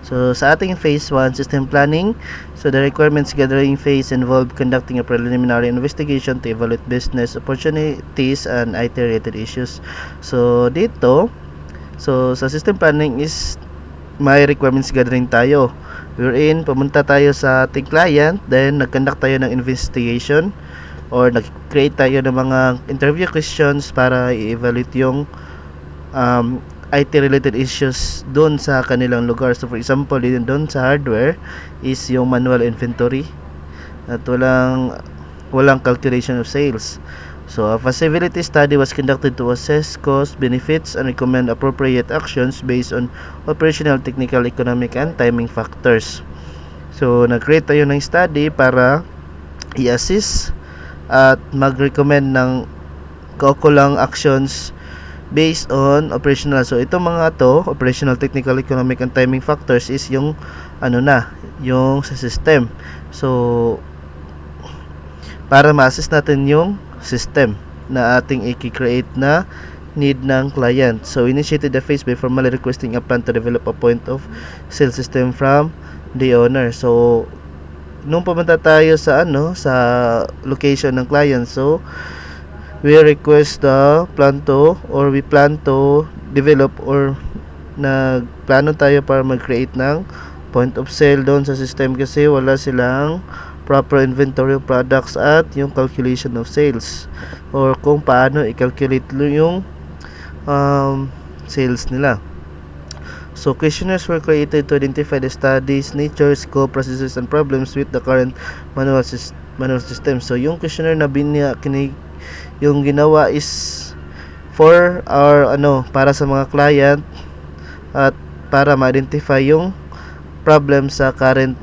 So sa ating phase 1 system planning, so the requirements gathering phase involve conducting a preliminary investigation to evaluate business opportunities and IT related issues. So dito, so sa system planning is may requirements gathering tayo. Wherein pumunta tayo sa ating client, then nag-conduct tayo ng investigation or nag-create tayo ng mga interview questions para i-evaluate yung IT related issues doon sa kanilang lugar. So for example, doon sa hardware is yung manual inventory at walang calculation of sales. So a feasibility study was conducted to assess cost, benefits, and recommend appropriate actions based on operational, technical, economic, and timing factors. So nag-create tayo ng study para i-assess at mag-recommend ng kaukulang actions based on operational. So itong mga to, operational, technical, economic, and timing factors is yung yung sa system. So para ma-assess natin yung system na ating i-create na need ng client. So initiated the phase by formally requesting a plan to develop a point of sale system from the owner. So nung pumunta tayo sa sa location ng client, so we request the plan to develop or nagplano tayo para mag-create ng point of sale doon sa system kasi wala silang proper inventory of products at yung calculation of sales or kung paano i-calculate yung sales nila. So questionnaires were created to identify the studies, nature, scope, processes, and problems with the current manual system. So yung questionnaire na yung ginawa is for our para sa mga client at para ma-identify yung problem sa current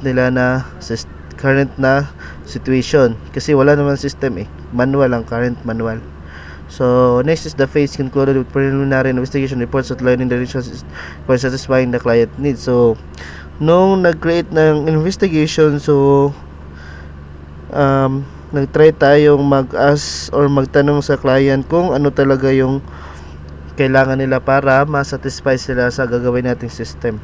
na situation kasi wala naman system manual ang current manual. So next is the phase concluded with preliminary investigation reports outlining the reasons for satisfying the client needs. So nung nag-create ng investigation, so nag-try tayong mag-ask or magtanong sa client kung ano talaga yung kailangan nila para ma-satisfy sila sa gagawin nating system.